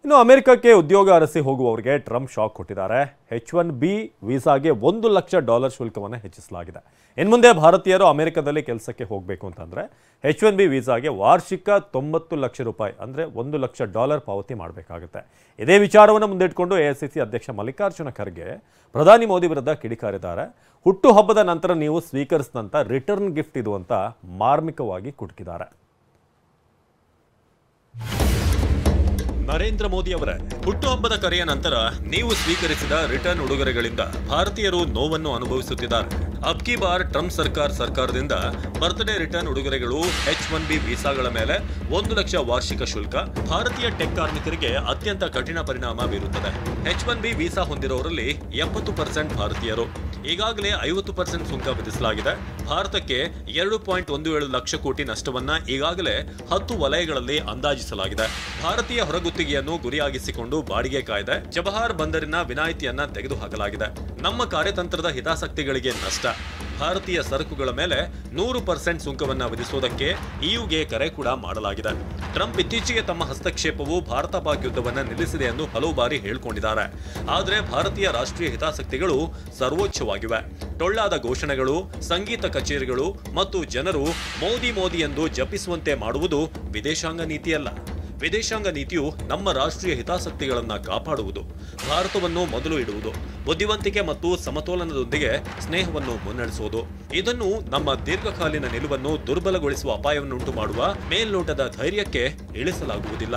ಇನ್ನು ಅಮೆರಿಕಕ್ಕೆ ಉದ್ಯೋಗ ಅರಸಿ ಹೋಗುವವರಿಗೆ ಟ್ರಂಪ್ ಶಾಕ್ ಕೊಟ್ಟಿದ್ದಾರೆ. H1B ವೀಸಾಗೆ $1,00,000 ಶುಲ್ಕವನ್ನು ಹೆಚ್ಚಿಸಲಾಗಿದೆ. ಇನ್ನು ಮುಂದೆ ಭಾರತೀಯರು ಅಮೆರಿಕದಲ್ಲಿ ಕೆಲಸಕ್ಕೆ ಹೋಗಬೇಕು ಅಂತಂದ್ರೆ H1B ವೀಸಾಗೆ ವಾರ್ಷಿಕ $90 ಲಕ್ಷ ಅಂದ್ರೆ $1,00,000 ಪಾವತಿ ಮಾಡಬೇಕಾಗುತ್ತೆ. ಇದೇ ವಿಚಾರವನ್ನು ಮುಂದಿಟ್ಟುಕೊಂಡು AICC ಅಧ್ಯಕ್ಷ ಮಲ್ಲಿಕಾರ್ಜುನ ಖರ್ಗೆ ಪ್ರಧಾನಿ ಮೋದಿ ವಿರುದ್ಧ ಕಿಡಿಕಾರಿದ್ದಾರೆ. ಹುಟ್ಟುಹಬ್ಬದ ನಂತರ ನೀವು ಸ್ವೀಕರಿಸಿದಂಥ ರಿಟರ್ನ್ ಗಿಫ್ಟ್ ಇದು ಅಂತ ಮಾರ್ಮಿಕವಾಗಿ ಕುಟುಕಿದ್ದಾರೆ. ನರೇಂದ್ರ ಮೋದಿ ಅವರೇ, ಹುಟ್ಟುಹಬ್ಬದ ಕರೆಯ ನಂತರ ನೀವು ಸ್ವೀಕರಿಸಿದ ರಿಟರ್ನ್ ಉಡುಗೊರೆಗಳಿಂದ ಭಾರತೀಯರು ನೋವನ್ನು ಅನುಭವಿಸುತ್ತಿದ್ದಾರೆ. ಅಬ್ ಕಿ ಬಾರ್ ಟ್ರಂಪ್ ಸರ್ಕಾರದಿಂದ ಬರ್ತ್ಡೇ ರಿಟರ್ನ್ ಉಡುಗೊರೆಗಳು H1B ವೀಸಾಗಳ ಮೇಲೆ 1 ಲಕ್ಷ ವಾರ್ಷಿಕ ಶುಲ್ಕ ಭಾರತೀಯ ಟೆಕ್ ಕಾರ್ಮಿಕರಿಗೆ ಅತ್ಯಂತ ಕಠಿಣ ಪರಿಣಾಮ ಬೀರುತ್ತದೆ. H1B ವೀಸಾ ಹೊಂದಿರೋರಲ್ಲಿ 70% ಭಾರತೀಯರು. ಈಗಾಗಲೇ 50% ಸುಂಕ ವಿಧಿಸಲಾಗಿದೆ. ಭಾರತಕ್ಕೆ 2.17 ಲಕ್ಷ ಕೋಟಿ ನಷ್ಟವನ್ನ ಈಗಾಗಲೇ 10 ವಲಯಗಳಲ್ಲಿ ಅಂದಾಜಿಸಲಾಗಿದೆ. ಭಾರತೀಯ ಹೊರಗುತ್ತಿಗೆಯನ್ನು ಗುರಿಯಾಗಿಸಿಕೊಂಡು ಬಾಡಿಗೆ ಕಾಯ್ದೆ, ಚಬಹಾರ್ ಬಂದರಿನ ವಿನಾಯಿತಿಯನ್ನ ತೆಗೆದುಹಾಕಲಾಗಿದೆ. ನಮ್ಮ ಕಾರ್ಯತಂತ್ರದ ಹಿತಾಸಕ್ತಿಗಳಿಗೆ ನಷ್ಟ. ಭಾರತೀಯ ಸರಕುಗಳ ಮೇಲೆ 100% ಸುಂಕವನ್ನ ವಿಧಿಸುವುದಕ್ಕೆ EUಗೆ ಕರೆ ಕೂಡ ಮಾಡಲಾಗಿದೆ. ಟ್ರಂಪ್ ಇತ್ತೀಚೆಗೆ ತಮ್ಮ ಹಸ್ತಕ್ಷೇಪವು ಭಾರತ ಪಾಕ್ ಯುದ್ಧವನ್ನ ನಿಲ್ಲಿಸಿದೆ ಎಂದು ಹಲವು ಬಾರಿ ಹೇಳಿಕೊಂಡಿದ್ದಾರೆ. ಆದರೆ ಭಾರತೀಯ ರಾಷ್ಟ್ರೀಯ ಹಿತಾಸಕ್ತಿಗಳು ಸರ್ವೋಚ್ಚವಾಗಿವೆ. ಟೊಳ್ಳಾದ ಘೋಷಣೆಗಳು, ಸಂಗೀತ ಕಚೇರಿಗಳು ಮತ್ತು ಜನರು ಮೋದಿ ಮೋದಿ ಎಂದು ಜಪಿಸುವಂತೆ ಮಾಡುವುದು ವಿದೇಶಾಂಗ ನೀತಿಯಲ್ಲ. ವಿದೇಶಾಂಗ ನೀತಿಯು ನಮ್ಮ ರಾಷ್ಟ್ರೀಯ ಹಿತಾಸಕ್ತಿಗಳನ್ನು ಕಾಪಾಡುವುದು, ಭಾರತವನ್ನು ಮೊದಲು ಇಡುವುದು, ಬುದ್ಧಿವಂತಿಕೆ ಮತ್ತು ಸಮತೋಲನದೊಂದಿಗೆ ಸ್ನೇಹವನ್ನು ಮುನ್ನಡೆಸುವುದು. ಇದನ್ನು ನಮ್ಮ ದೀರ್ಘಕಾಲೀನ ನಿಲುವನ್ನು ದುರ್ಬಲಗೊಳಿಸುವ ಅಪಾಯವನ್ನುಂಟು ಮಾಡುವ ಮೇಲ್ನೋಟದ ಧೈರ್ಯಕ್ಕೆ ಇಳಿಸಲಾಗುವುದಿಲ್ಲ.